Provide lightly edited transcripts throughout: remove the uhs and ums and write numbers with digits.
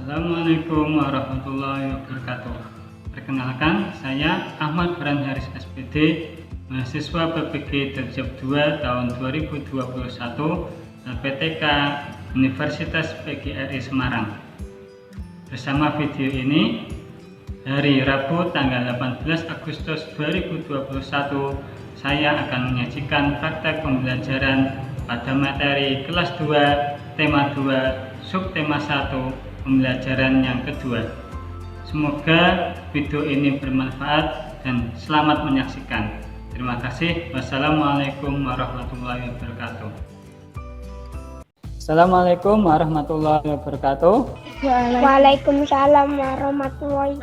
Assalamualaikum warahmatullahi wabarakatuh. Perkenalkan, saya Ahmad Farhan Haris SPD, mahasiswa PPG Darjab 2 tahun 2021 LPTK Universitas PGRI Semarang. Bersama video ini, hari Rabu tanggal 18 Agustus 2021, saya akan menyajikan praktek pembelajaran pada materi kelas 2, tema 2, subtema 1, pembelajaran yang kedua. Semoga video ini bermanfaat dan selamat menyaksikan. Terima kasih. Wassalamualaikum warahmatullahi wabarakatuh. Assalamualaikum warahmatullahi wabarakatuh. Waalaikumsalam warahmatullahi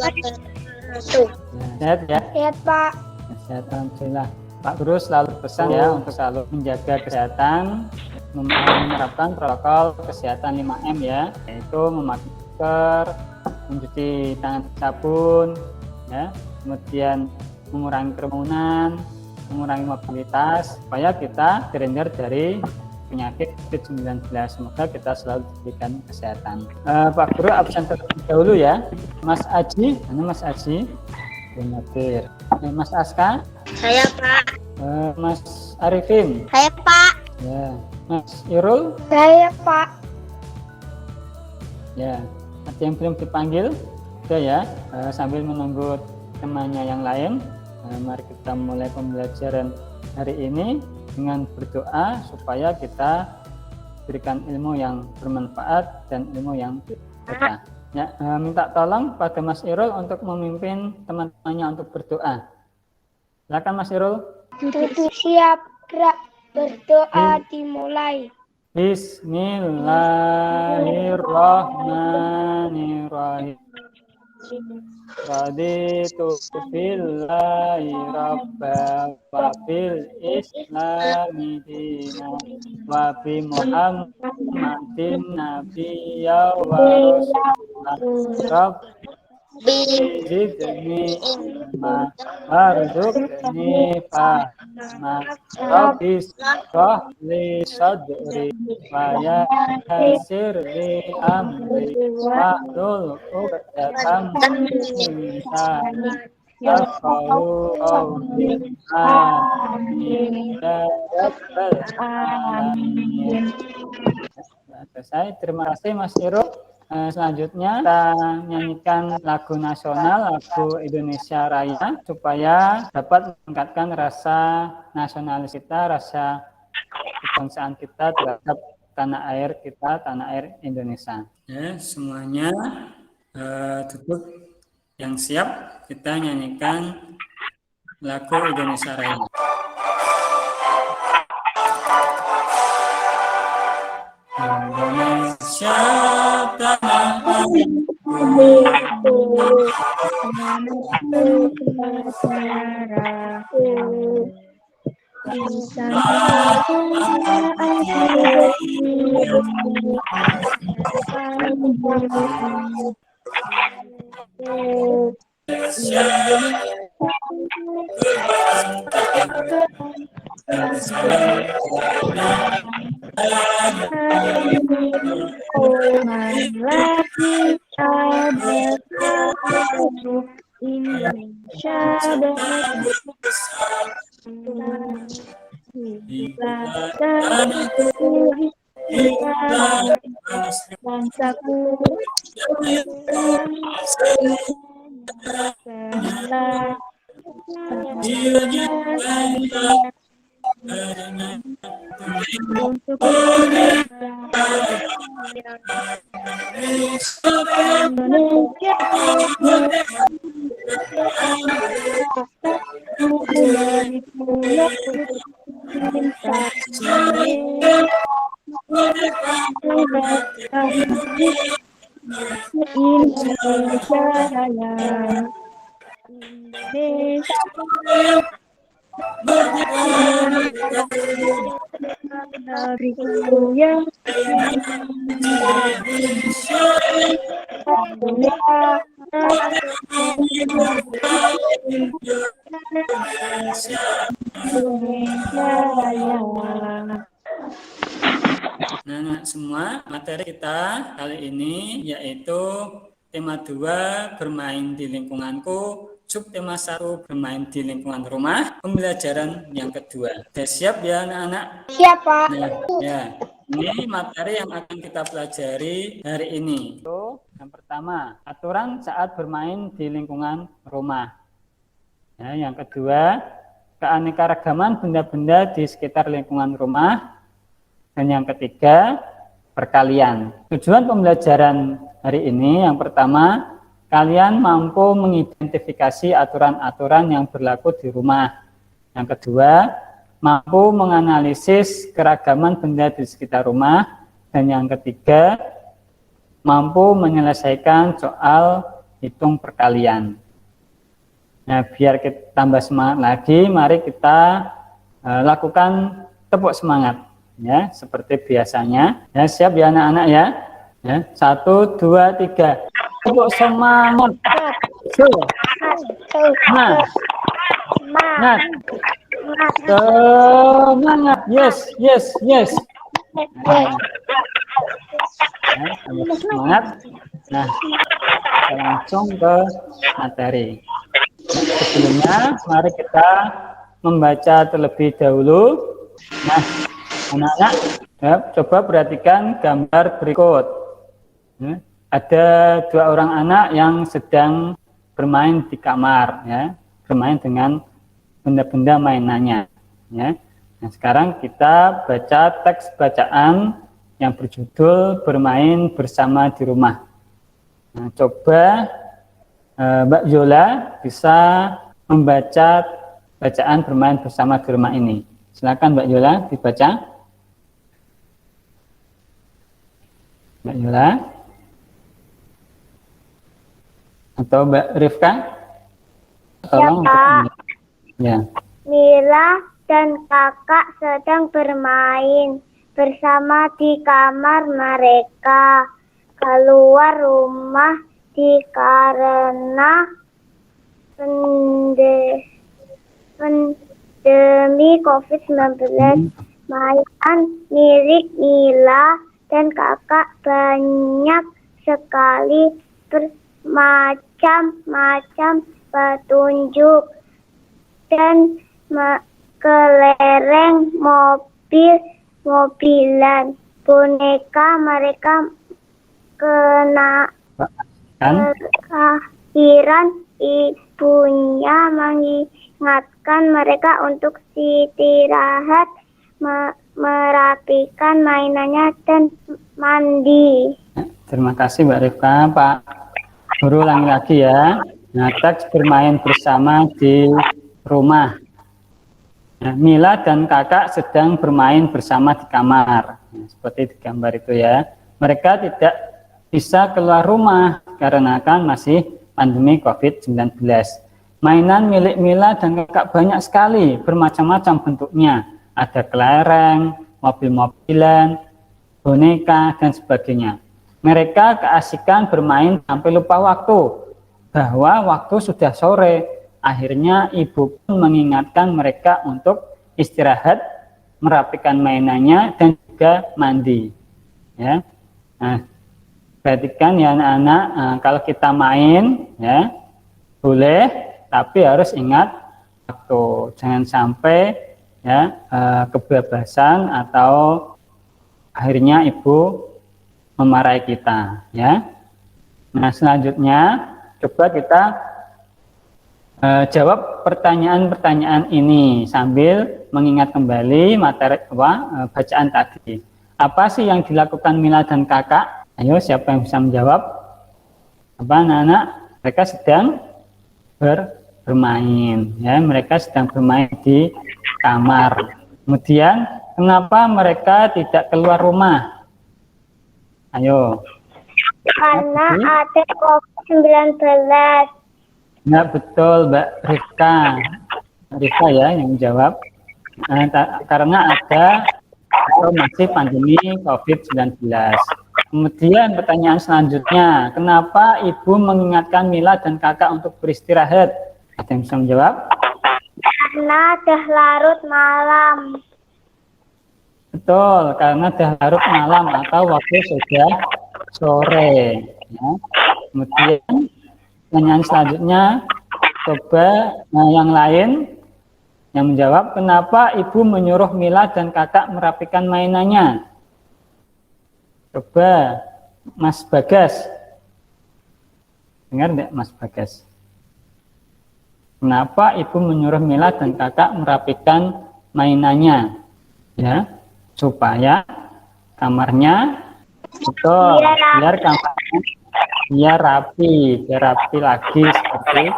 wabarakatuh. Sehat ya? Sehat Pak. Sehat, alhamdulillah. Pak Guru selalu pesan ya untuk selalu menjaga kesehatan, menerapkan protokol kesehatan 5M ya, yaitu memakai masker, mencuci tangan sabun, ya, kemudian mengurangi kerumunan, mengurangi mobilitas, supaya kita terhindar dari penyakit COVID-19. Semoga kita selalu diberikan kesehatan. Pak Guru absen terlebih dahulu ya. Mas Aji, mana Mas Aji? Benar. Mas Aska? Saya Pak. Mas Arifin? Saya Pak. Ya. Mas Irul? Saya Pak. Ya. Ada yang belum dipanggil? Sudah ya. Sambil menunggu temannya yang lain, mari kita mulai pembelajaran hari ini dengan berdoa supaya kita berikan ilmu yang bermanfaat dan ilmu yang berkah. Ya, minta tolong pada Mas Irul untuk memimpin teman-temannya untuk berdoa. Silakan Mas Irul. Tutup siap, gerak, berdoa dimulai. Bismillahirrahmanirrahim. Raditu billahi rabba wa bil islami dina wa bi muhammadin nabiyya wa rasulah zidni ilma warzuqni fahma rabbis shrahli sadri wa yassir li amri wahlul 'uqdatam min lisani yafqahu qawli. Amin ya rabbal alamin. Selesai. Terima kasih Mas Irul. Selanjutnya kita nyanyikan lagu nasional, lagu Indonesia Raya, supaya dapat meningkatkan rasa nasionalis kita, rasa kebangsaan kita terhadap tanah air kita, tanah air Indonesia. Ya, semuanya duduk yang siap, kita nyanyikan lagu Indonesia Raya. Indonesia tanah Nah, semua materi kita kali ini yaitu tema 2 bermain di lingkunganku, subtema 1 bermain di lingkungan rumah, pembelajaran yang kedua. Sudah siap ya anak-anak? Siap, Pak. Nah, ya. Ini materi yang akan kita pelajari hari ini. Yang pertama, aturan saat bermain di lingkungan rumah. Ya, yang kedua, keanekaragaman benda-benda di sekitar lingkungan rumah. Dan yang ketiga, perkalian. Tujuan pembelajaran hari ini yang pertama, kalian mampu mengidentifikasi aturan-aturan yang berlaku di rumah. Yang kedua, mampu menganalisis keragaman benda di sekitar rumah. Dan yang ketiga, mampu menyelesaikan soal hitung perkalian. Nah, biar kita tambah semangat lagi, mari kita lakukan tepuk semangat. Ya, seperti biasanya. Ya, siap ya anak-anak ya. Ya, 1, 2, 3. Tepuk semangat. Semangat. Semangat. Yes, yes, yes. Nah, semangat. Nah, kita langsung ke materi. Sebelumnya, mari kita membaca terlebih dahulu. Nah, anak-anak, ya, coba perhatikan gambar berikut. Ya, ada 2 orang anak yang sedang bermain di kamar, ya, bermain dengan benda-benda mainannya. Ya. Nah, sekarang kita baca teks bacaan yang berjudul bermain bersama di rumah. Nah, coba Mbak Yola bisa membaca bacaan bermain bersama di rumah ini. Silakan Mbak Yola dibaca. Mbak Yola atau Mbak Rifka? Tolong. Ya, Pak. Ya. Mila dan kakak sedang bermain bersama di kamar mereka. Keluar rumah karena pandemi COVID-19. Mainan milik Mila dan kakak banyak sekali bermacam-macam petunjuk dan kelereng, mobilan, boneka. Mereka kelahiran ibunya mengingatkan mereka untuk istirahat, merapikan mainannya dan mandi. Terima kasih Mbak Rifka. Pak Guru ulangi lagi ya. Nah, teks bermain bersama di rumah. Nah, Mila dan kakak sedang bermain bersama di kamar. Nah, seperti di gambar itu ya. Mereka tidak bisa keluar rumah karena kan masih pandemi COVID-19. Mainan milik Mila dan kakak banyak sekali, bermacam-macam bentuknya. Ada kelereng, mobil-mobilan, boneka, dan sebagainya. Mereka keasikan bermain sampai lupa waktu, bahwa waktu sudah sore. Akhirnya ibu pun mengingatkan mereka untuk istirahat, merapikan mainannya, dan juga mandi. Ya. Nah, perhatikan ya anak-anak, kalau kita main, ya boleh, tapi harus ingat waktu. Jangan sampai ya kebebasan atau akhirnya ibu memarahi kita. Ya. Nah, selanjutnya coba kita jawab pertanyaan-pertanyaan ini sambil mengingat kembali materi bacaan tadi. Apa sih yang dilakukan Mila dan kakak? Ayo, siapa yang bisa menjawab? Apa anak-anak? Mereka sedang bermain. Ya, mereka sedang bermain di kamar. Kemudian, kenapa mereka tidak keluar rumah? Ayo. Karena ada COVID-19. Ya, betul Mbak Rifka. Rifka ya yang menjawab. Karena ada atau masih pandemi COVID-19. Kemudian pertanyaan selanjutnya, kenapa ibu mengingatkan Mila dan kakak untuk beristirahat? Ada yang bisa menjawab? Karena dah larut malam. Betul, karena dah larut malam atau waktu sudah sore. Ya. Kemudian pertanyaan selanjutnya, coba yang lain yang menjawab, kenapa ibu menyuruh Mila dan kakak merapikan mainannya? Coba Mas Bagas. Dengar enggak Mas Bagas? Kenapa ibu menyuruh Mila dan kakak merapikan mainannya? Ya, supaya kamarnya betul, biar kamarnya biar rapi lagi seperti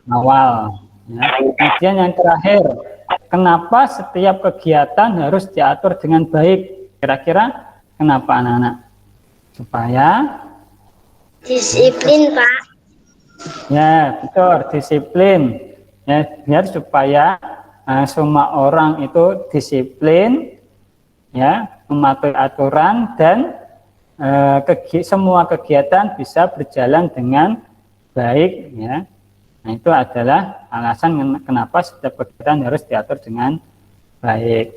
awal. Ya. Kemudian yang terakhir, kenapa setiap kegiatan harus diatur dengan baik? Kira-kira kenapa anak-anak? Supaya Disiplin, Pak. ya betul, disiplin. Ya, biar supaya semua orang itu disiplin, ya, mematuhi aturan dan semua kegiatan bisa berjalan dengan baik, ya. Nah, itu adalah alasan kenapa setiap kegiatan harus diatur dengan baik.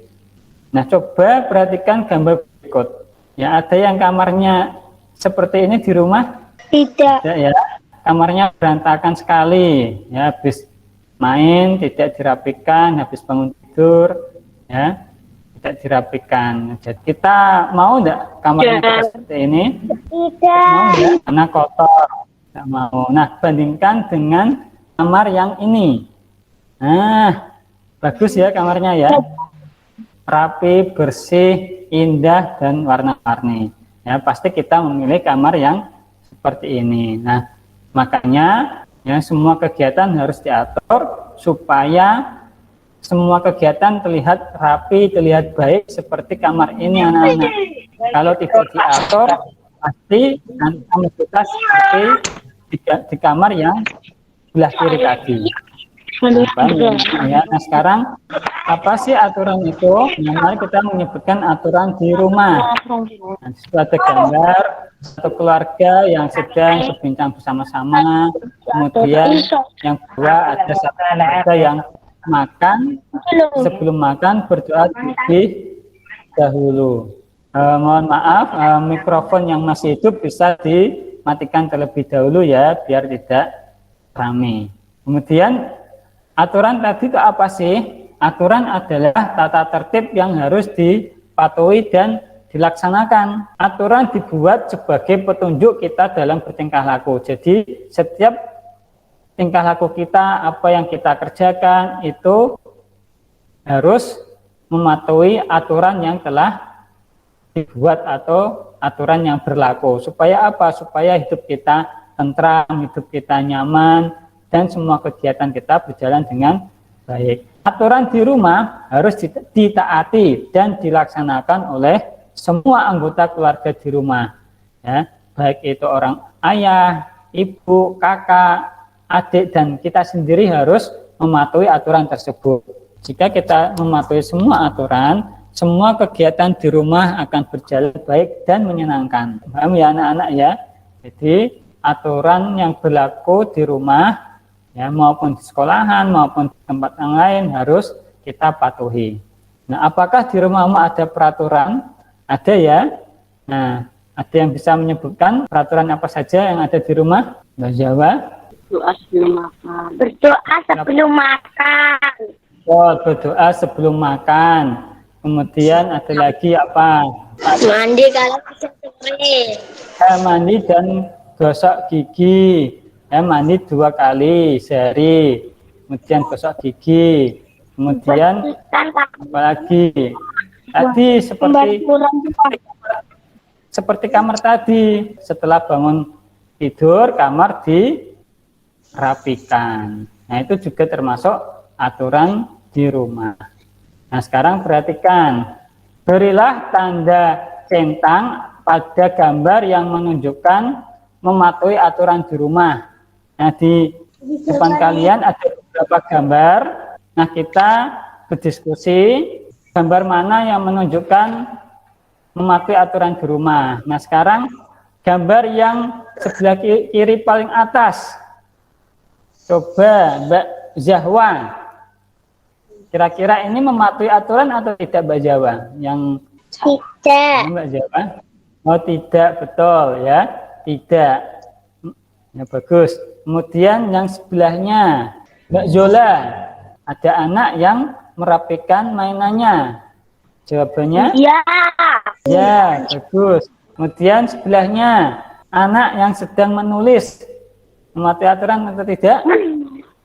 Nah, coba perhatikan gambar berikut. Ya, ada yang kamarnya seperti ini di rumah? Tidak. Tidak, ya. Kamarnya berantakan sekali, ya, habis main tidak dirapikan, habis bangun tidur, ya, tidak dirapikan. Jadi kita mau enggak kamarnya kita seperti ini? Tidak. Mau enggak? Karena kotor, tidak mau. Nah, bandingkan dengan kamar yang ini. Nah, bagus ya kamarnya ya. Rapi, bersih, indah, dan warna-warni. Ya, pasti kita memilih kamar yang seperti ini. Nah, makanya ya semua kegiatan harus diatur supaya semua kegiatan terlihat rapi, terlihat baik seperti kamar ini anak-anak. Kalau tidak diatur, pasti kita seperti di kamar yang sebelah kiri tadi. Nah, sekarang apa sih aturan itu? Nah, mari kita menyebutkan aturan di rumah. Nah, itu ada gambar satu keluarga yang sedang berbincang bersama-sama. Kemudian yang kedua ada satu keluarga yang makan. Sebelum makan berdoa terlebih dahulu. Mohon maaf, mikrofon yang masih hidup bisa dimatikan terlebih dahulu ya, biar tidak ramai. Kemudian aturan tadi itu apa sih? Aturan adalah tata tertib yang harus dipatuhi dan dilaksanakan. Aturan dibuat sebagai petunjuk kita dalam bertingkah laku. Jadi setiap tingkah laku kita, apa yang kita kerjakan itu harus mematuhi aturan yang telah dibuat atau aturan yang berlaku. Supaya apa? Supaya hidup kita tentram, hidup kita nyaman, dan semua kegiatan kita berjalan dengan baik. Aturan di rumah harus ditaati dan dilaksanakan oleh semua anggota keluarga di rumah. Ya, baik itu orang ayah, ibu, kakak, adik, dan kita sendiri harus mematuhi aturan tersebut. Jika kita mematuhi semua aturan, semua kegiatan di rumah akan berjalan baik dan menyenangkan. Paham ya anak-anak ya? Jadi aturan yang berlaku di rumah, ya, maupun di sekolahan maupun di tempat yang lain harus kita patuhi. Nah, apakah di rumahmu ada peraturan? Ada ya. Nah, ada yang bisa menyebutkan peraturan apa saja yang ada di rumah? Mbak Jawa? Doa sebelum makan. Berdoa sebelum makan. Oh, berdoa sebelum makan. Kemudian ada lagi apa? Mandi kalau bisa sore. Mandi dan gosok gigi. Mandi 2 kali sehari. Kemudian gosok gigi. Kemudian apa lagi? Tadi seperti kamar tadi. Setelah bangun tidur, kamar dirapikan. Nah, itu juga termasuk aturan di rumah. Nah, sekarang perhatikan, berilah tanda centang pada gambar yang menunjukkan mematuhi aturan di rumah. Nah, di depan kalian ada beberapa gambar. Nah, kita berdiskusi gambar mana yang menunjukkan mematuhi aturan di rumah. Nah, sekarang gambar yang sebelah kiri paling atas. Coba Mbak Zahwa. Kira-kira ini mematuhi aturan atau tidak, Mbak Jawa? Yang Tidak. Mbak Jawa? Oh, tidak, betul ya. Tidak. Ya, bagus. Kemudian yang sebelahnya, Mbak Zola, ada anak yang merapikan mainannya. Jawabannya? Ya. Ya, bagus. Kemudian sebelahnya, anak yang sedang menulis. Mematuhi aturan atau tidak?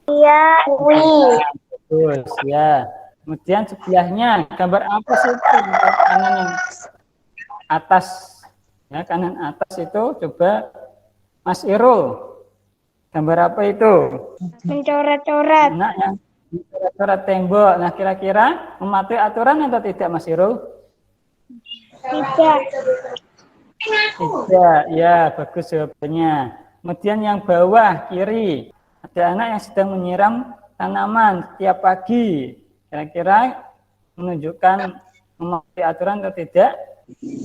Iya. Wih. Bagus, ya. Kemudian sebelahnya, gambar apa sih itu? Kanan yang atas. Ya, kanan atas itu, coba Mas Irul. Gambar apa itu? Mencoret-coret. Anak yang mencoret tembok. Nah, kira-kira mematuhi aturan atau tidak, Mas Irul? Tidak. Tidak, ya, bagus jawabannya. Kemudian yang bawah kiri, ada anak yang sedang menyiram tanaman setiap pagi. Kira-kira menunjukkan mematuhi aturan atau tidak,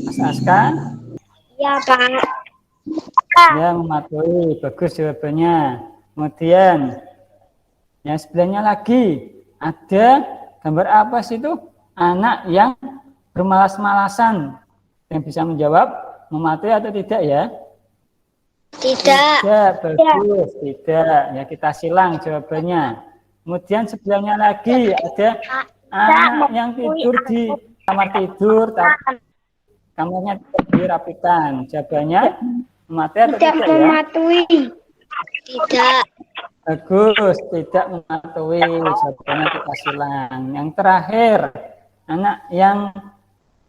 Mas Aska? Ya, Pak. Ya, mematuhi. Bagus jawabannya. Kemudian yang sebelahnya lagi, ada gambar apa sih itu? Anak yang bermalas-malasan. Yang bisa menjawab mematuhi atau tidak ya? Tidak. Tidak, bagus. Tidak. Ya, kita silang jawabannya. Kemudian sebelahnya lagi ada anak yang tidur di kamar tidur, tapi kamarnya tidak dirapikan. Jawabannya mematuhi atau Tidak tidak ya? mematuhi. Tidak. Bagus, tidak mematuhi. Jawabannya kita silang. Yang terakhir, anak yang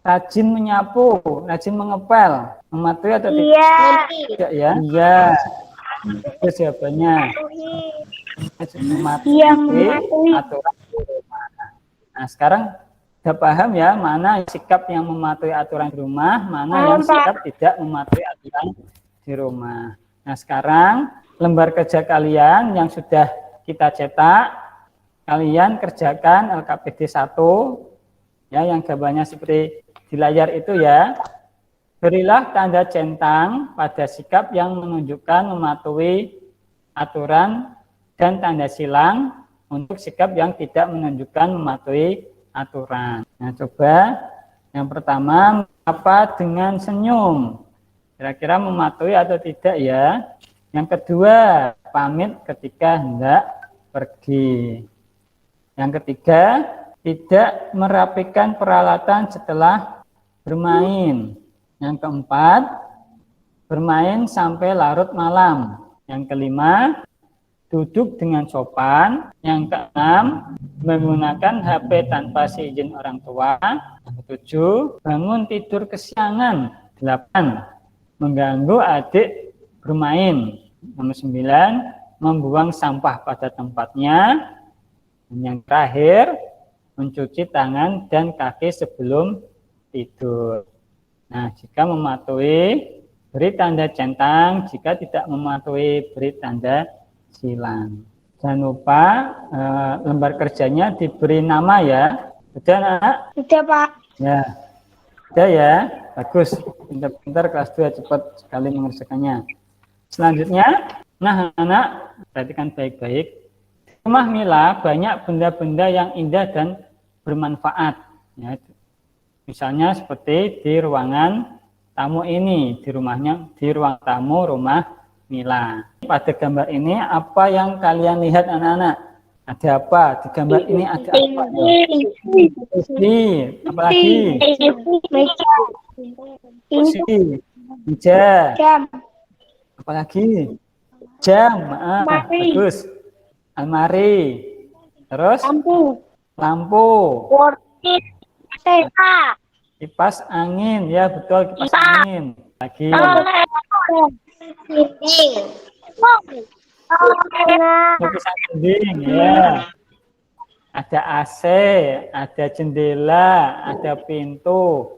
rajin menyapu, rajin mengepel, mematuhi atau tidak? Iya. Tidak ya? Iya. Itu jawabannya. Mematuhi Iya, mematuhi. aturan di rumah. Nah, sekarang sudah paham ya, mana sikap yang mematuhi aturan di rumah, mana yang sikap tidak mematuhi aturan di rumah. Nah, sekarang lembar kerja kalian yang sudah kita cetak, kalian kerjakan LKPD 1, ya, yang gambarnya seperti di layar itu ya. Berilah tanda centang pada sikap yang menunjukkan mematuhi aturan dan tanda silang untuk sikap yang tidak menunjukkan mematuhi aturan. Nah, coba yang pertama, apa dengan senyum? Kira-kira mematuhi atau tidak ya? Yang kedua, pamit ketika hendak pergi. Yang ketiga, tidak merapikan peralatan setelah bermain. Yang keempat, bermain sampai larut malam. Yang kelima, duduk dengan sopan. Yang keenam, menggunakan HP tanpa seizin orang tua. Yang ketujuh, bangun tidur kesiangan. 8, mengganggu adik bermain. Nomor 9, membuang sampah pada tempatnya. Dan yang terakhir, mencuci tangan dan kaki sebelum tidur. Nah, jika mematuhi, beri tanda centang. Jika tidak mematuhi, beri tanda silang. Jangan lupa lembar kerjanya diberi nama ya. Sudah, Nak? Sudah, Pak. Ya. Sudah ya. Bagus. Pintar-pintar kelas 2 cepat sekali mengerjakannya. Selanjutnya, nah anak, perhatikan baik-baik. Di rumah Mila banyak benda-benda yang indah dan bermanfaat. Ya, misalnya seperti di ruangan tamu ini, di ruang tamu rumah Mila. Pada gambar ini apa yang kalian lihat anak-anak? Ada apa? Di gambar ini ada apa? Kursi, apalagi? Kursi, meja, Jam. apalagi? Jam, bagus. Almari, terus lampu, kipas angin, ya betul, kipas angin. Lagi lukisan dinding, ya. Ada AC, ada jendela, ada pintu,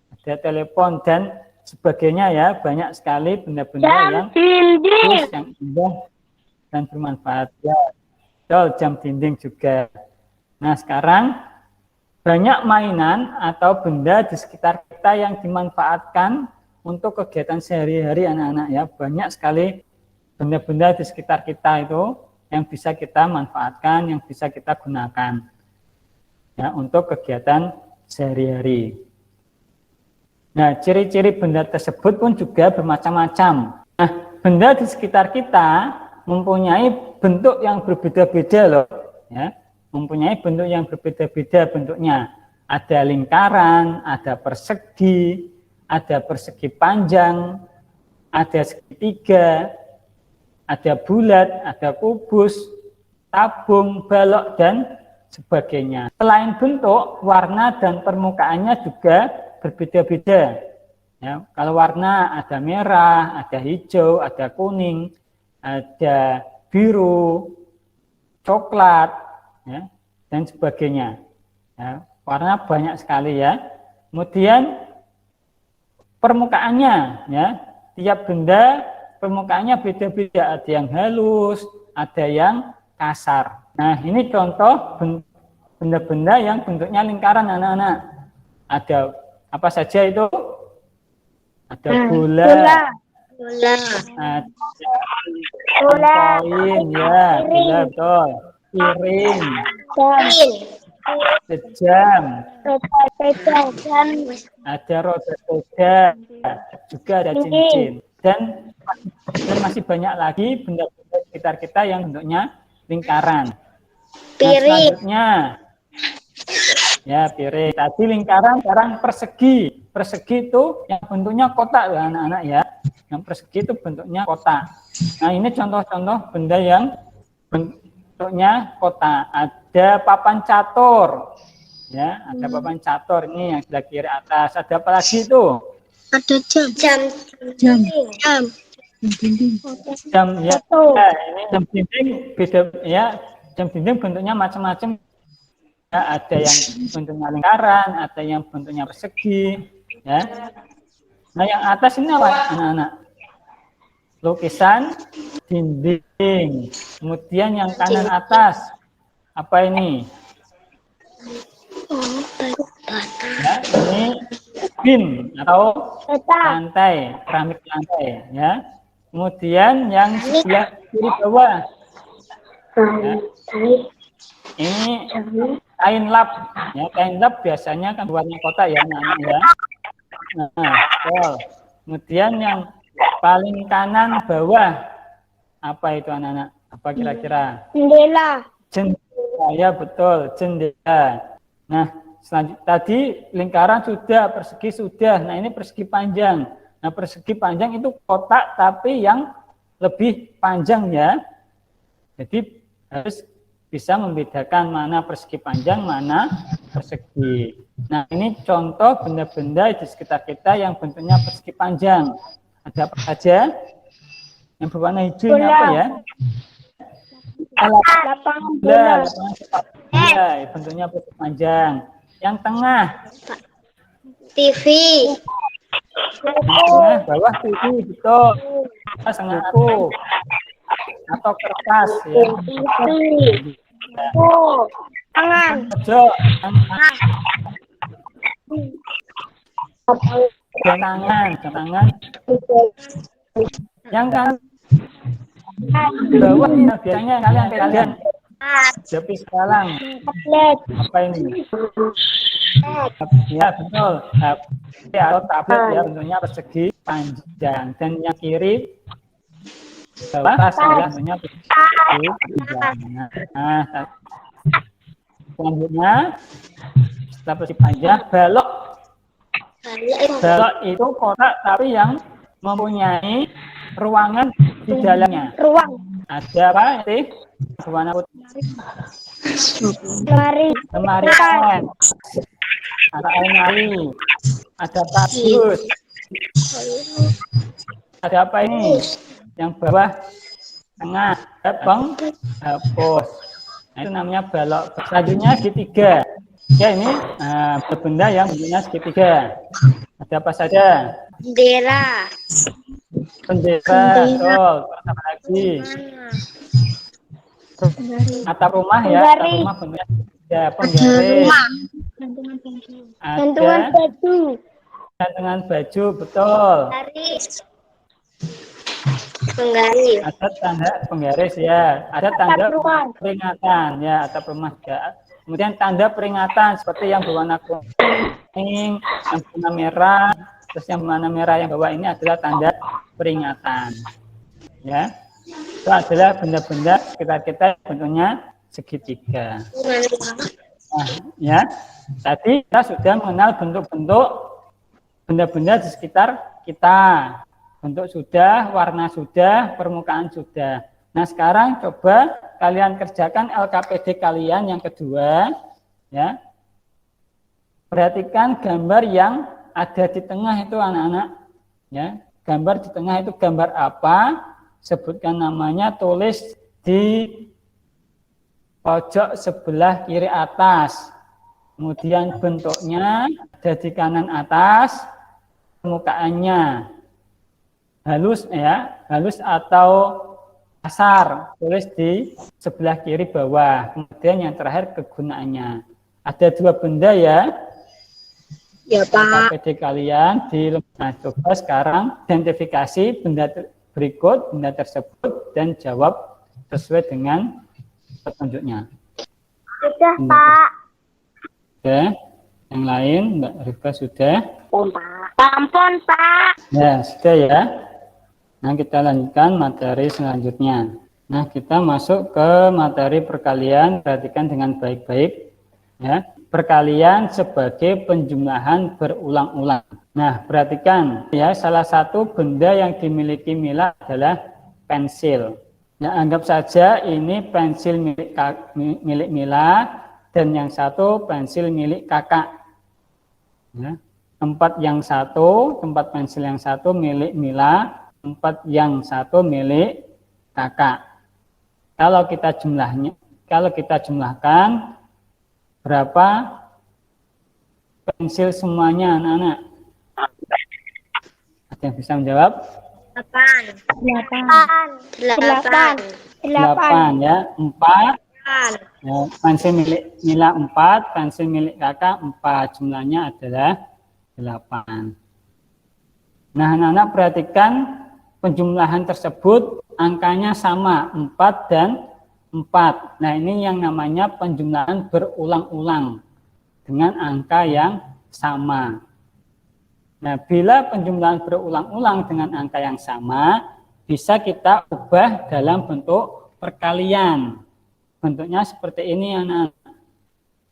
ada telepon dan sebagainya ya. Banyak sekali benda-benda yang indah dan bermanfaat. Ya, betul, jam dinding juga. Nah, sekarang banyak mainan atau benda di sekitar kita yang dimanfaatkan untuk kegiatan sehari-hari anak-anak ya. Banyak sekali benda-benda di sekitar kita itu yang bisa kita manfaatkan, yang bisa kita gunakan. ya, untuk kegiatan sehari-hari. Nah, ciri-ciri benda tersebut pun juga bermacam-macam. Nah, benda di sekitar kita mempunyai bentuk yang berbeda-beda loh, ya. Mempunyai bentuk yang berbeda-beda bentuknya. Ada lingkaran, ada persegi panjang, ada segitiga, ada bulat, ada kubus, tabung, balok, dan sebagainya. Selain bentuk, warna dan permukaannya juga berbeda-beda. Ya, kalau warna ada merah, ada hijau, ada kuning, ada biru, coklat, ya, dan sebagainya. Ya, warna banyak sekali ya. Kemudian permukaannya, ya, tiap benda permukaannya beda-beda. Ada yang halus, ada yang kasar. Nah, ini contoh benda-benda yang bentuknya lingkaran, anak-anak. Ada apa saja itu? Ada bola, ada koin, ya, bola, betul. Piring, sejam, ada roda sepeda, juga ada cincin, dan masih banyak lagi benda-benda sekitar kita yang bentuknya lingkaran. Nah, selanjutnya, ya, piring. Tadi lingkaran, sekarang persegi. Persegi itu yang bentuknya kotak, ya, anak-anak ya. Yang persegi itu bentuknya kotak. Nah, ini contoh-contoh benda yang bentuknya kotak. Ada papan catur, ya. Ada papan catur ini yang sebelah kiri atas. Ada apa lagi itu? Ada jam. Jam, ya. Ini jam dinding beda, ya. Jam dinding bentuknya macam-macam. Ya, ada yang bentuknya lingkaran, ada yang bentuknya persegi, ya. Nah, yang atas ini apa, anak-anak? Lukisan dinding. Kemudian yang kanan atas, apa ini? Ya, ini bin atau lantai, keramik lantai, ya. Kemudian yang sebelah kiri bawah, ya, ini kain lap, ya, kain lap biasanya kan warna kotak ya, anak-anak ya. Nah, betul. Kemudian yang paling kanan bawah, apa itu, anak-anak? Apa kira-kira? Jendela. Jendela, ya, betul, jendela. Nah, selanjutnya tadi lingkaran sudah, persegi sudah. Nah, ini persegi panjang. Nah, persegi panjang itu kotak tapi yang lebih panjang ya. Jadi harus bisa membedakan mana persegi panjang, mana persegi. Nah, ini contoh benda-benda di sekitar kita yang bentuknya persegi panjang. Ada apa saja? Yang berwarna hijau ini apa ya? Lapangan bola. Bentuknya persegi panjang. Yang tengah, TV. Nah, bawah TV, betul. Tengah aku atau kertas ya. Tangan. Pojok, tangan. Yang kan bawah ini biasanya kalian Jepit sekarang. Apa ini? Ya, betul. Atau tablet ya, bentuknya persegi panjang. Dan yang kiri bawah ya, bentuknya persegi panjang. Nah, selanjutnya setelah persegi panjang, balok. Balok itu kotak tapi yang mempunyai ruangan di dalamnya. Ada apa sih? Warna putih. Lemari. Ada almari. Ada kardus. Ada apa ini? Yang bawah tengah penghapus. Nah, itu namanya balok. Selanjutnya segitiga. Ya, ini benda yang bentuknya segitiga. Ada apa saja? Bendera. Betul. Apa lagi? Atap rumah ya, atap rumah bentuknya ya, penggaris. Gantungan baju. Gantungan baju, betul. Penggaris. Ada tanda penggaris ya, ada tanda peringatan ya, atap rumah ya. Kemudian tanda peringatan seperti yang berwarna kuning, yang berwarna merah, terus yang berwarna merah yang bawah ini adalah tanda peringatan. Ya, itu adalah benda-benda sekitar kita yang bentuknya segitiga. Nah, ya, tadi kita sudah mengenal bentuk-bentuk benda-benda di sekitar kita. Bentuk sudah, warna sudah, permukaan sudah. Nah, sekarang coba kalian kerjakan LKPD kalian yang kedua, ya. Perhatikan gambar yang ada di tengah itu anak-anak, ya. Gambar di tengah itu gambar apa? Sebutkan namanya, tulis di pojok sebelah kiri atas. Kemudian bentuknya ada di kanan atas, permukaannya halus ya, halus atau kasar, tulis di sebelah kiri bawah. Kemudian yang terakhir kegunaannya. Ada dua benda ya. Ya, Pak. KPD kalian di coba sekarang identifikasi benda berikut, benda tersebut dan jawab sesuai dengan petunjuknya. Sudah, Pak. Sudah. Yang lain, Mbak Rika sudah. Tampon, Pak. Ya, sudah ya. Nah, kita lanjutkan materi selanjutnya. Nah, kita masuk ke materi perkalian. Perhatikan dengan baik-baik. Ya, perkalian sebagai penjumlahan berulang-ulang. Nah, perhatikan ya, salah satu benda yang dimiliki Mila adalah pensil. Ya, anggap saja ini pensil milik Mila dan yang satu pensil milik kakak. Ya, tempat pensil yang satu milik Mila, tempat yang satu milik kakak. Kalau kita jumlahkan berapa pensil semuanya anak-anak? Ada yang bisa menjawab? 8 ya, 4. Ya, pensil milik Mila 4, pensil milik kakak 4. Jumlahnya adalah 8. Nah, anak-anak perhatikan penjumlahan tersebut angkanya sama, 4 dan 4. Nah, ini yang namanya penjumlahan berulang-ulang dengan angka yang sama. Nah, bila penjumlahan berulang-ulang dengan angka yang sama, bisa kita ubah dalam bentuk perkalian. Bentuknya seperti ini, anak-anak.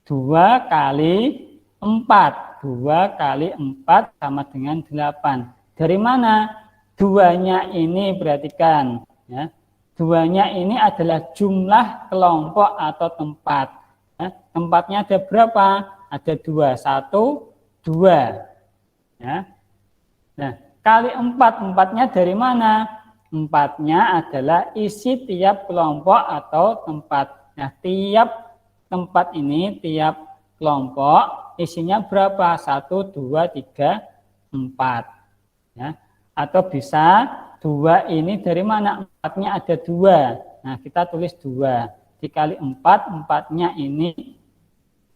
2 kali 4. 2 kali 4 sama dengan 8. Dari mana? 2-nya ini perhatikan ya. 2-nya ini adalah jumlah kelompok atau tempat. Ya. Tempatnya ada berapa? Ada 2. 1, 2. Ya. Nah, kali 4. 4-nya dari mana? 4-nya adalah isi tiap kelompok atau tempat. Nah, tiap tempat ini, tiap kelompok isinya berapa? 1, 2, 3, 4. Ya. Atau bisa 2 ini dari mana? 4-nya ada 2. Nah, kita tulis 2. Dikali 4, 4-nya ini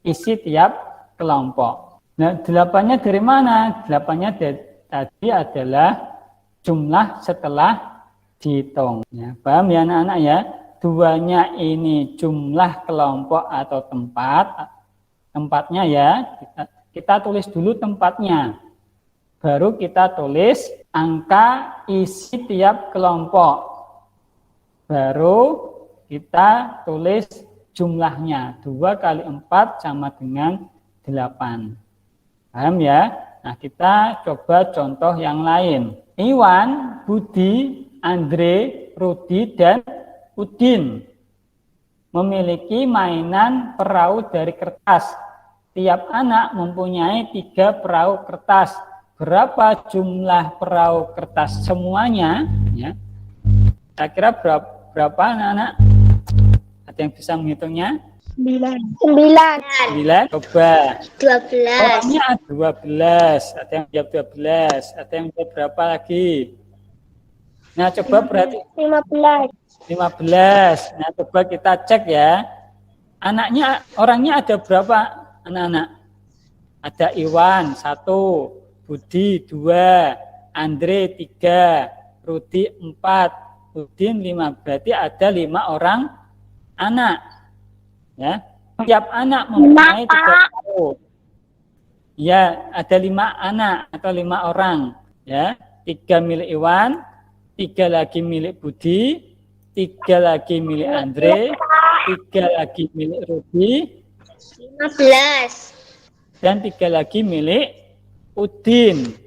isi tiap kelompok. Nah, 8-nya dari mana? 8-nya tadi adalah jumlah setelah dihitung. Ya, paham ya anak-anak ya? 2-nya ini jumlah kelompok atau tempat. Tempatnya ya, kita tulis dulu tempatnya. Baru kita tulis angka isi tiap kelompok. Baru kita tulis jumlahnya. 2 kali 4 sama dengan 8. Paham ya? Nah, kita coba contoh yang lain. Iwan, Budi, Andre, Rudi, dan Udin memiliki mainan perahu dari kertas. Tiap anak mempunyai 3 perahu kertas. Berapa jumlah perahu kertas semuanya? Ya. Kira-kira berapa anak-anak? Ada yang bisa menghitungnya? 9. Coba. 12. Orangnya 12. Ada yang jawab 12. Ada yang jawab berapa lagi? Nah, coba berarti 15. Nah, coba kita cek ya. Orangnya ada berapa anak-anak? Ada Iwan 1. Budi 2, Andre 3, Rudi 4, Udin 5. Berarti ada 5 orang anak. Ya. Setiap anak mempunyai 3 perahu. Ya, ada 5 anak atau 5 orang. Ya, 3 milik Iwan, 3 lagi milik Budi, 3 lagi milik Andre, 3 lagi milik Rudi, 15. dan 3 lagi milik Udin.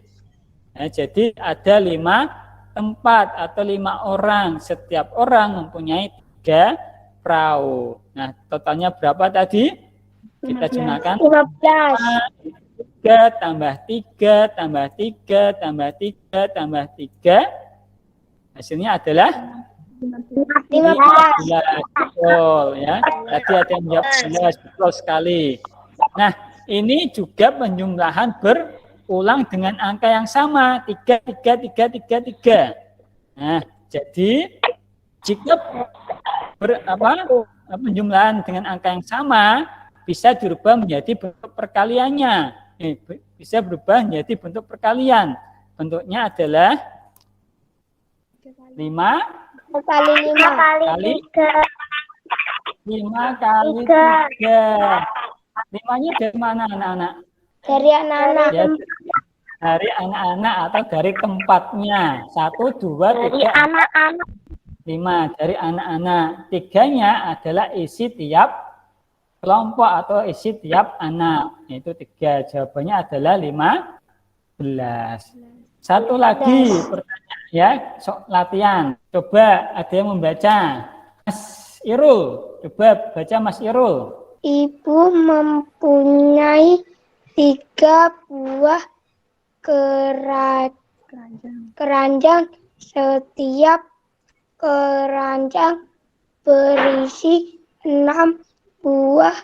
Nah, jadi ada 5 tempat atau 5 orang. Setiap orang mempunyai 3 perahu. Nah, totalnya berapa tadi? Kita gunakan 15. 3 tambah 3 tambah 3 tambah 3 tambah 3. Hasilnya adalah 15. Betul ya. Tadi ada yang jawab 11, betul sekali. Nah, ini juga penjumlahan berulang dengan angka yang sama, 3 3 3 3 3. Nah, jadi jika penjumlahan dengan angka yang sama bisa dirubah menjadi bentuk perkaliannya. Bisa berubah menjadi bentuk perkalian. Bentuknya adalah 5 kali 5 kali 3. 5 kali 3. 5-nya dari mana anak-anak? Dari anak-anak. Ya, dari anak-anak atau dari tempatnya. 1, 2, 3, Dari anak-anak. 5. Dari anak-anak. 3-nya adalah isi tiap kelompok atau isi tiap anak. Itu 3. Jawabannya adalah 15. Satu lagi pertanyaan ya, latihan. Coba ada yang membaca. Mas Irul, coba baca Mas Irul. Ibu mempunyai 3 buah keranjang. Setiap keranjang berisi 6 buah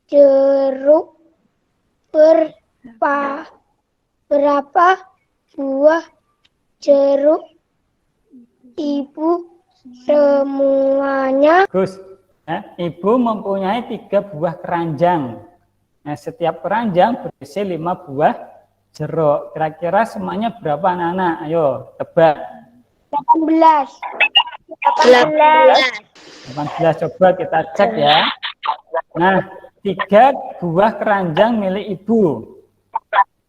jeruk. Berapa buah jeruk Ibu semuanya? Gus, Ibu mempunyai 3 buah keranjang. Nah, setiap keranjang berisi 5 buah jeruk. Kira-kira semuanya berapa anak-anak? Ayo, tebak. 18. 18. Coba kita cek ya. Nah, 3 buah keranjang milik Ibu.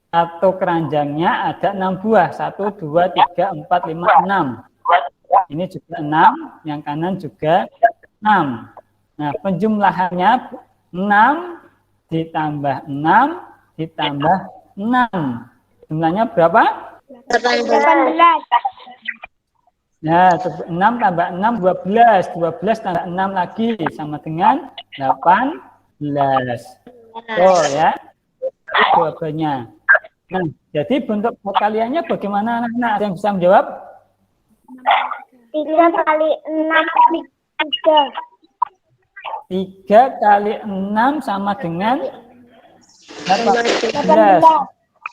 Satu keranjangnya ada 6 buah. 1, 2, 3, 4, 5, 6. Ini juga 6. Yang kanan juga 6. Nah, penjumlahannya 6 ditambah 6 ditambah 6. Jumlahnya berapa? 18. Nah, 6 tambah 6, 12. 12 tambah 6 lagi sama dengan 18. Oh ya, itu jawabannya. Nah, jadi bentuk perkaliannya bagaimana anak-anak? Ada yang bisa menjawab? 3 kali 6 kali 3. 3 kali 6 sama dengan 18.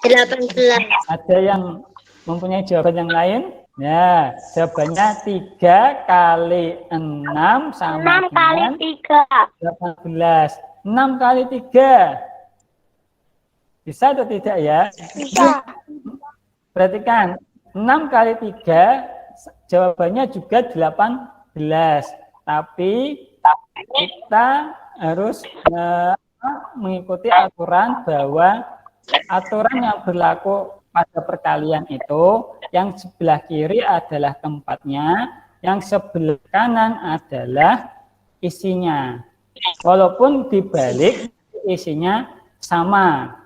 18. Ada yang mempunyai jawaban yang lain? Ya, jawabannya 3 kali 6 sama 6 kali dengan 3. 18. 6 kali 3. Bisa atau tidak ya? Bisa. Perhatikan, 6 kali 3 jawabannya juga 18. Tapi kita harus mengikuti aturan bahwa aturan yang berlaku pada perkalian itu yang sebelah kiri adalah tempatnya, yang sebelah kanan adalah isinya. Walaupun dibalik isinya sama.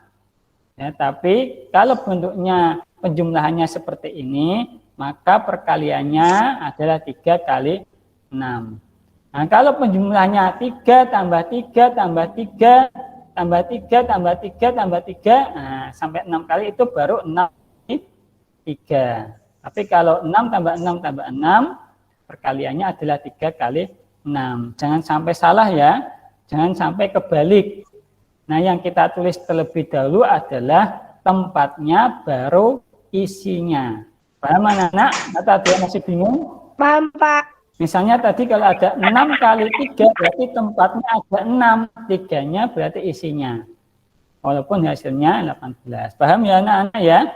Ya, tapi kalau bentuknya penjumlahannya seperti ini, maka perkaliannya adalah 3 kali 6. Nah, kalau penjumlahnya 3 tambah 3 tambah 3 tambah 3 tambah 3 tambah 3, nah, sampai 6 kali itu baru 6 kali 3. Tapi kalau 6 tambah 6 tambah 6, perkaliannya adalah 3 kali 6. Jangan sampai salah ya, jangan sampai kebalik. Nah, yang kita tulis terlebih dahulu adalah tempatnya baru isinya. Paham anak-anak? Atau ada yang masih bingung? Paham, Pak. Misalnya tadi kalau ada 6 kali 3 berarti tempatnya ada 6, 3-nya berarti isinya. Walaupun hasilnya 18. Paham ya anak-anak ya?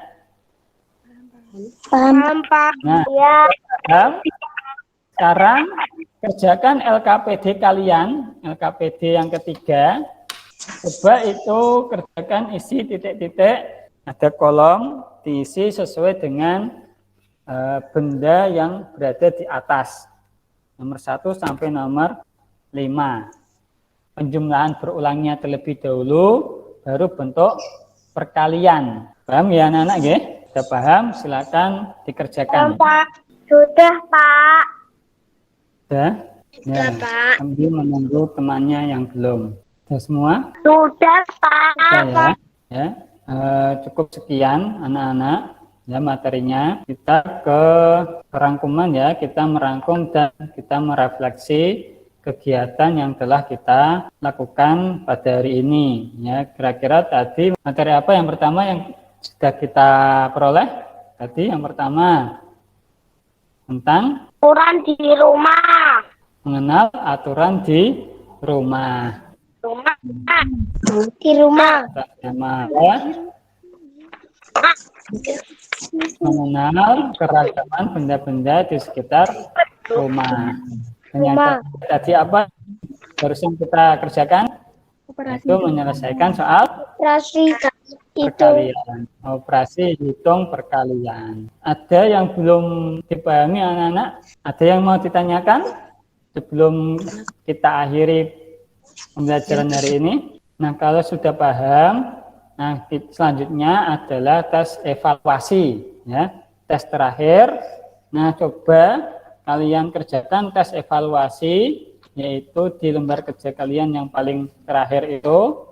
Paham, Pak. Nah, Ya. paham? Sekarang kerjakan LKPD kalian, LKPD yang ketiga. Coba itu kerjakan isi titik-titik, ada kolom, diisi sesuai dengan benda yang berada di atas. Nomor 1 sampai nomor 5. Penjumlahan berulangnya terlebih dahulu, baru bentuk perkalian. Paham ya anak-anak ya? Sudah paham? Silakan dikerjakan. Pak. Sudah, Pak. Sudah? Sudah, Pak. Sambil menunggu temannya yang belum. Sudah semua? Sudah, Pak. Sudah ya? Cukup sekian anak-anak ya materinya. Kita ke rangkuman ya, kita merangkum dan kita merefleksi kegiatan yang telah kita lakukan pada hari ini ya. Kira-kira tadi materi apa yang pertama yang sudah kita peroleh? Tadi yang pertama tentang Aturan di rumah. mengenal aturan di rumah. Di rumah. Pertama ya, mengenal keragaman benda-benda di sekitar rumah. Ternyata tadi apa barusan kita kerjakan? Itu menyelesaikan soal Operasi itu. perkalian. Operasi hitung perkalian. Ada yang belum dipahami anak-anak? Ada yang mau ditanyakan sebelum kita akhiri pembelajaran hari ini? Nah, kalau sudah paham, nah selanjutnya adalah tes evaluasi ya. Tes terakhir. Nah, coba kalian kerjakan tes evaluasi, yaitu di lembar kerja kalian yang paling terakhir itu.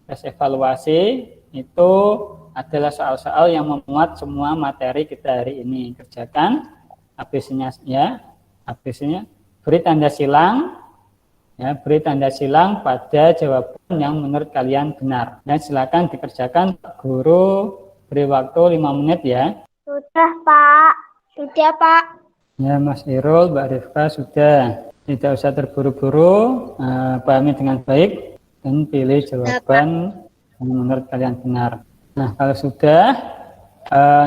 Tes evaluasi itu adalah soal-soal yang memuat semua materi kita hari ini. Kerjakan ABC-nya ya, ABC-nya beri tanda silang ya, beri tanda silang pada jawaban yang menurut kalian benar. Dan silakan dikerjakan, guru beri waktu 5 menit ya. Sudah, Pak. Sudah, Pak. Ya, Mas Irul, Mbak Rifka sudah. Tidak usah terburu-buru, pahami dengan baik dan pilih jawaban yang menurut kalian benar. Nah, kalau sudah,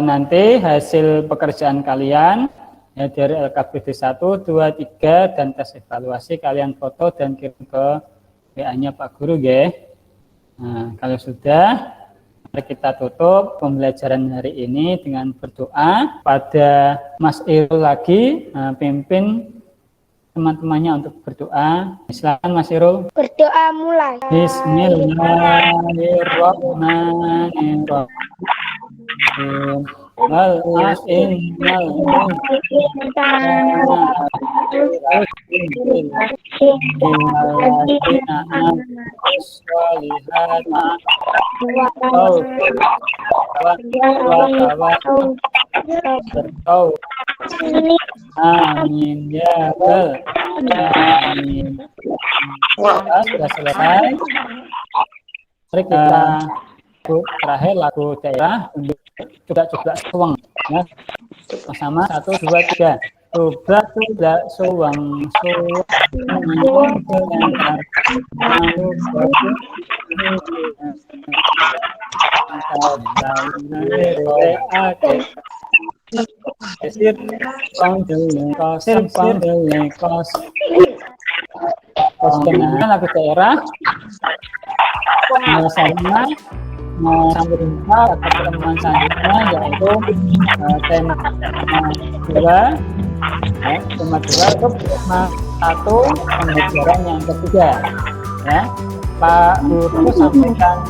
nanti hasil pekerjaan kalian ya, dari LKPD 1, 2, 3 dan tes evaluasi kalian foto dan kirim ke WA-nya Pak Guru ya. Nah, kalau sudah, mari kita tutup pembelajaran hari ini dengan berdoa pada Mas Irul lagi, pimpin teman-temannya untuk berdoa. Silakan Mas Irul. Berdoa mulai. Bismillahirrahmanirrahim. Amin ya Rabbal alamin. Sudah selesai. Mari kita terakhir lagu daerah untuk coba suweng ya. Sama 1, 2, 3. Coba suweng Sir, lagu daerah. Sama sampai jumpa pada pertemuan selanjutnya, yaitu tema 2 ya, tema 2 untuk tema 1 pembelajaran yang ketiga ya. Pak Guru sampaikan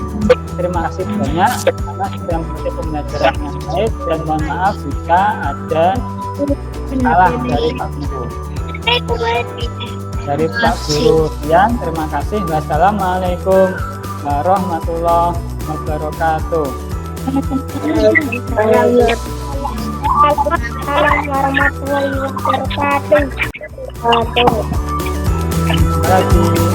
terima kasih banyak karena sudah mengikuti pembelajaran yang baik, dan mohon maaf jika ada salah dari Pak Guru. Dari Pak Guru sekian, terima kasih. Wassalamualaikum warahmatullahi wabarakatuh. Waalaikumsalam warahmatullahi wabarakatuh. Terima kasih.